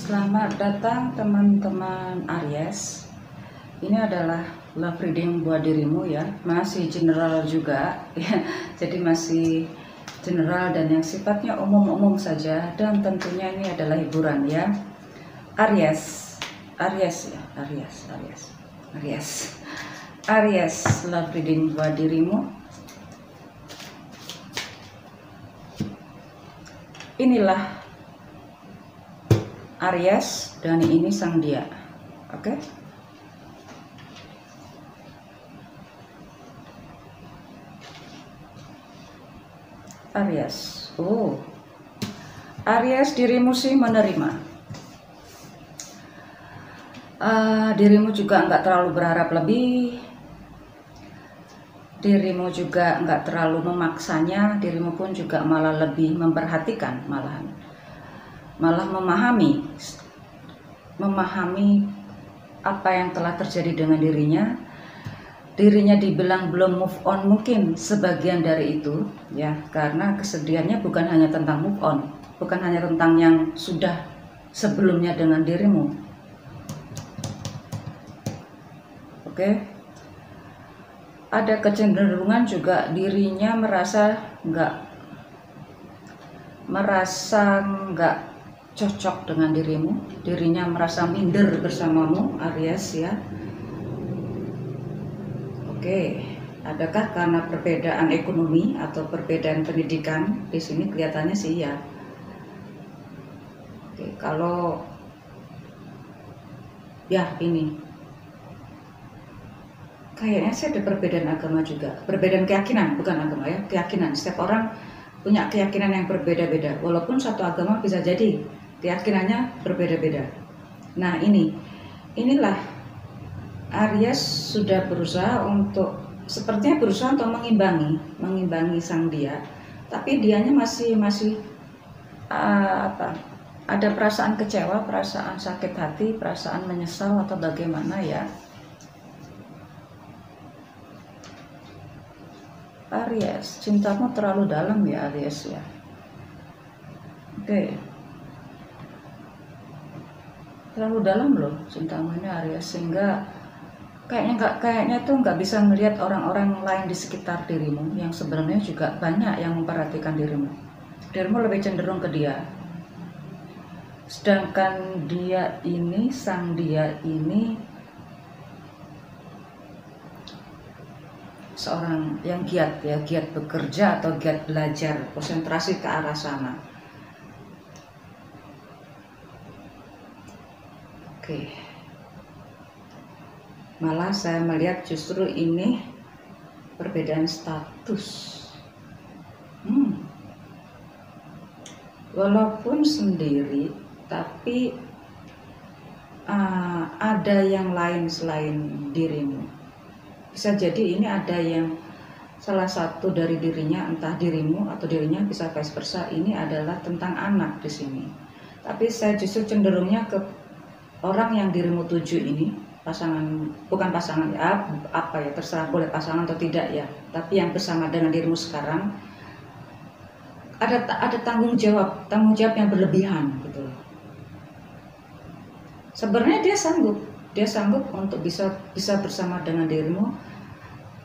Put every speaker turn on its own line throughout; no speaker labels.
Selamat datang teman-teman Aries. Ini adalah love reading buat dirimu ya. Masih general juga ya. Jadi masih general dan yang sifatnya umum-umum saja, dan tentunya ini adalah hiburan ya. Aries ya, Aries, love reading buat dirimu. Inilah Aries dan ini sang dia. Oke. Aries. Aries, dirimu sih menerima. Dirimu juga nggak terlalu berharap lebih. Dirimu juga nggak terlalu memaksanya. Dirimu pun juga malah lebih memperhatikan, malah memahami apa yang telah terjadi dengan dirinya dibilang belum move on, mungkin sebagian dari itu ya, karena kesedihannya bukan hanya tentang move on, bukan hanya tentang yang sudah sebelumnya dengan dirimu. Oke. Ada kecenderungan juga dirinya merasa nggak cocok dengan dirimu, dirinya merasa minder bersamamu Aries ya. Oke, adakah karena perbedaan ekonomi atau perbedaan pendidikan? Di sini kelihatannya sih ya. Oke, kalau ya ini kayaknya saya ada perbedaan agama juga, perbedaan keyakinan, bukan agama ya, keyakinan. Setiap orang punya keyakinan yang berbeda-beda, walaupun satu agama bisa jadi keyakinannya berbeda-beda. Nah inilah Aries sudah sepertinya berusaha untuk mengimbangi sang dia, tapi dianya masih ada perasaan kecewa, perasaan sakit hati, perasaan menyesal atau bagaimana ya. Aries, cintamu terlalu dalam ya Aries ya. Oke. Terlalu dalam loh cintamu ini Aries, sehingga kayaknya tuh nggak bisa melihat orang-orang lain di sekitar dirimu yang sebenarnya juga banyak yang memperhatikan dirimu. Dirimu lebih cenderung ke dia, sedangkan sang dia ini seorang yang giat bekerja atau giat belajar, konsentrasi ke arah sana. Oke. Malah saya melihat justru ini perbedaan status. Walaupun sendiri, tapi ada yang lain selain dirimu. Bisa jadi ini ada yang salah satu dari dirinya, entah dirimu atau dirinya, bisa vice versa. Ini adalah tentang anak di sini. Tapi saya justru cenderungnya ke orang yang dirimu tuju ini, bukan pasangan ya, terserah boleh pasangan atau tidak ya, tapi yang bersama dengan dirimu sekarang ada tanggung jawab yang berlebihan gitu. Sebenarnya dia sanggup untuk bisa bersama dengan dirimu,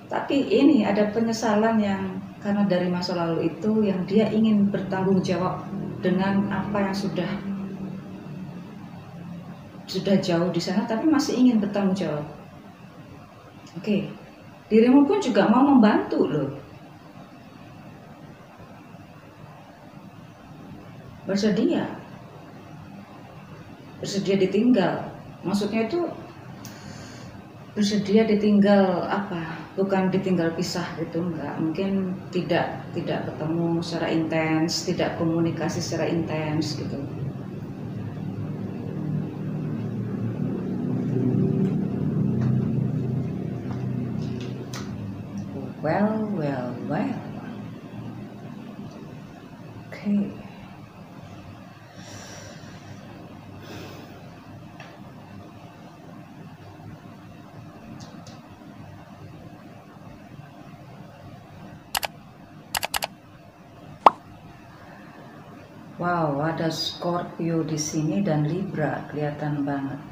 tapi ini ada penyesalan yang karena dari masa lalu itu, yang dia ingin bertanggung jawab dengan apa yang sudah jauh di sana, tapi masih ingin bertanggung jawab. Oke. Dirimu pun juga mau membantu loh, bersedia ditinggal. Maksudnya itu bersedia ditinggal bukan ditinggal pisah gitu, enggak. Mungkin tidak ketemu secara intens, tidak komunikasi secara intens gitu. Well. Okay. Wow, ada Scorpio di sini dan Libra, kelihatan banget.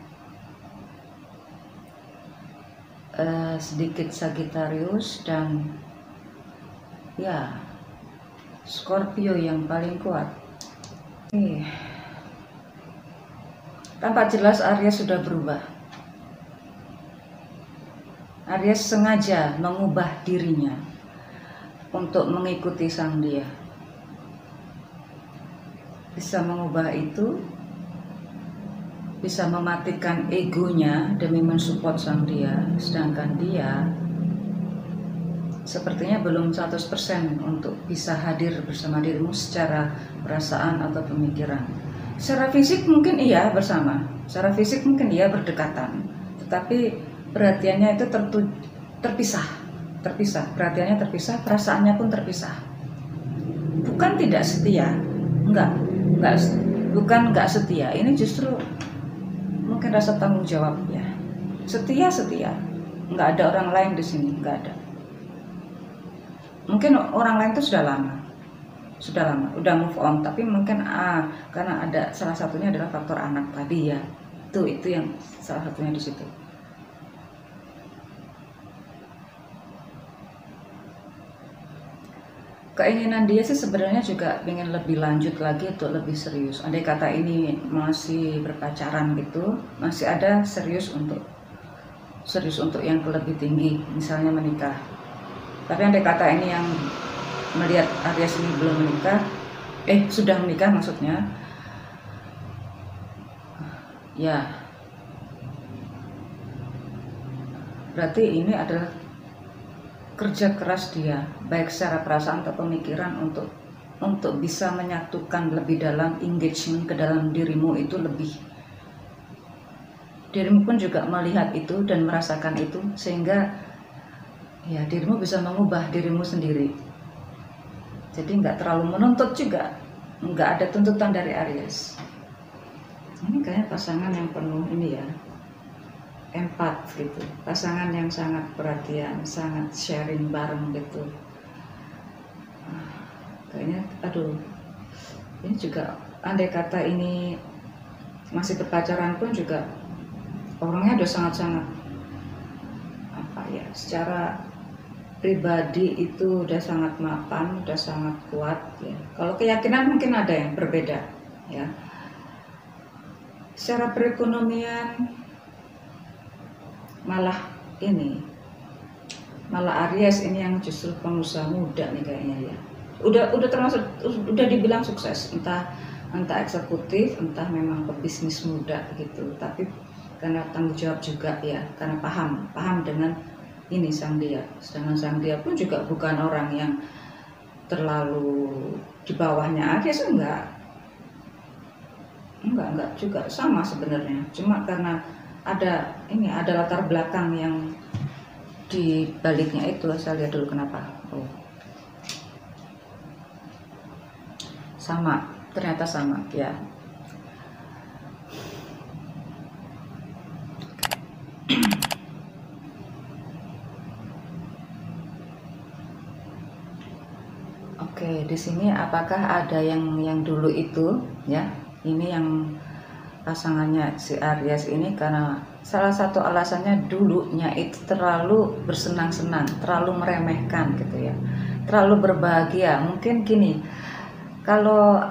Sedikit Sagittarius dan ya Scorpio yang paling kuat. Tampak jelas Aries sudah berubah. Aries sengaja mengubah dirinya untuk mengikuti sang dia. Bisa mengubah itu, bisa mematikan egonya demi mensupport sang dia, sedangkan dia sepertinya belum 100% untuk bisa hadir bersama dirimu secara perasaan atau pemikiran. Secara fisik mungkin iya bersama, secara fisik mungkin iya berdekatan, tetapi perhatiannya itu terpisah, perhatiannya terpisah, perasaannya pun terpisah. Bukan tidak setia, bukan nggak setia, ini justru mungkin rasa tanggung jawab ya. Setia, nggak ada orang lain di sini, nggak ada. Mungkin orang lain itu sudah lama, udah move on, tapi mungkin karena ada salah satunya adalah faktor anak tadi ya, itu yang salah satunya di situ. Keinginan dia sih sebenarnya juga ingin lebih lanjut lagi untuk lebih serius. Andai kata ini masih berpacaran gitu, masih ada serius untuk yang lebih tinggi, misalnya menikah. Tapi andai kata ini yang melihat Aries ini belum menikah, sudah menikah maksudnya, ya berarti ini adalah kerja keras dia, baik secara perasaan atau pemikiran untuk bisa menyatukan lebih dalam engagement ke dalam dirimu itu lebih. Dirimu pun juga melihat itu dan merasakan itu, sehingga ya dirimu bisa mengubah dirimu sendiri. Jadi nggak terlalu menuntut juga, nggak ada tuntutan dari Aries. Ini kayak pasangan yang penuh ini ya, empat gitu, pasangan yang sangat perhatian, sangat sharing bareng gitu. Kayaknya ini juga andai kata ini masih berpacaran pun juga orangnya udah sangat-sangat secara pribadi itu udah sangat mapan, udah sangat kuat ya. Kalau keyakinan mungkin ada yang berbeda ya. Secara perekonomian malah Aries ini yang justru pengusaha muda nih kayaknya ya. Udah termasuk, udah dibilang sukses, entah eksekutif, entah memang pebisnis muda gitu. Tapi karena tanggung jawab juga ya, karena paham dengan ini sang dia. Sedangkan sang dia pun juga bukan orang yang terlalu di bawahnya Aries, enggak juga, sama sebenarnya. Cuma karena ada latar belakang yang di baliknya itu. Saya lihat dulu kenapa. Ternyata sama ya. Oke, di sini apakah ada yang dulu itu ya? Ini yang pasangannya si Aries ini, karena salah satu alasannya dulunya itu terlalu bersenang-senang, terlalu meremehkan gitu ya, terlalu berbahagia. Mungkin gini, kalau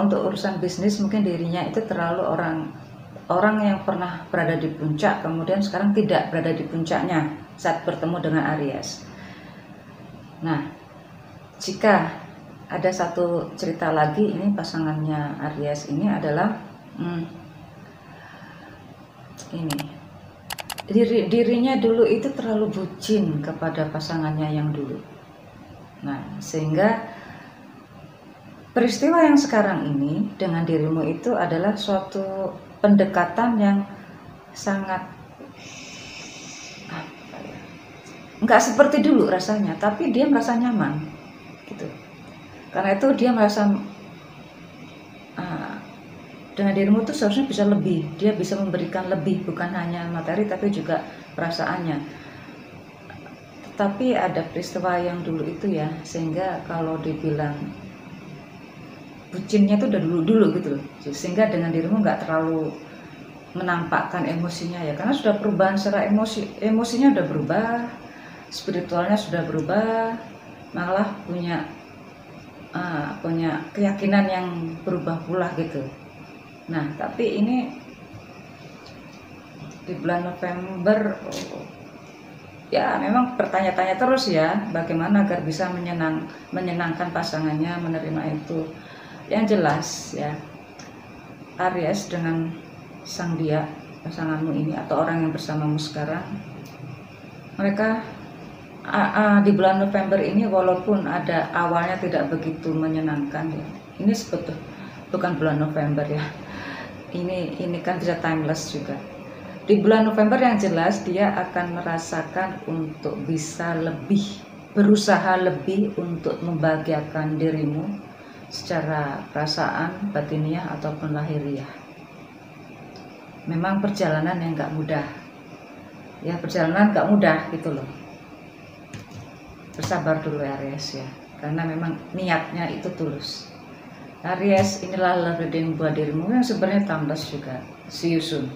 untuk urusan bisnis mungkin dirinya itu terlalu orang yang pernah berada di puncak, kemudian sekarang tidak berada di puncaknya saat bertemu dengan Aries. Nah, jika ada satu cerita lagi, ini pasangannya Aries ini adalah dirinya dulu itu terlalu bucin kepada pasangannya yang dulu. Nah, sehingga peristiwa yang sekarang ini dengan dirimu itu adalah suatu pendekatan yang sangat nggak seperti dulu rasanya, tapi dia merasa nyaman gitu. Karena itu dia merasa dengan dirimu itu seharusnya bisa lebih, dia bisa memberikan lebih, bukan hanya materi tapi juga perasaannya. Tapi ada peristiwa yang dulu itu ya, sehingga kalau dibilang bucinnya itu udah dulu gitu loh, sehingga dengan dirimu nggak terlalu menampakkan emosinya ya, karena sudah perubahan secara emosinya udah berubah, spiritualnya sudah berubah, malah punya keyakinan yang berubah pula gitu. Nah tapi ini di bulan November ya memang bertanya-tanya terus ya, bagaimana agar bisa menyenangkan pasangannya, menerima itu. Yang jelas ya, Aries dengan sang dia, pasanganmu ini atau orang yang bersamamu sekarang, mereka di bulan November ini walaupun ada awalnya tidak begitu menyenangkan ya, ini sebetulnya bukan bulan November ya, ini kan bisa timeless juga. Di bulan November yang jelas dia akan merasakan untuk bisa berusaha lebih untuk membahagiakan dirimu secara perasaan, batiniah ataupun lahiriah. Memang perjalanan yang gak mudah ya, perjalanan gak mudah gitu loh. Bersabar dulu Aries ya, karena memang niatnya itu tulus. Aries, inilah love reading buat dirimu yang sebenarnya timeless juga. See you soon.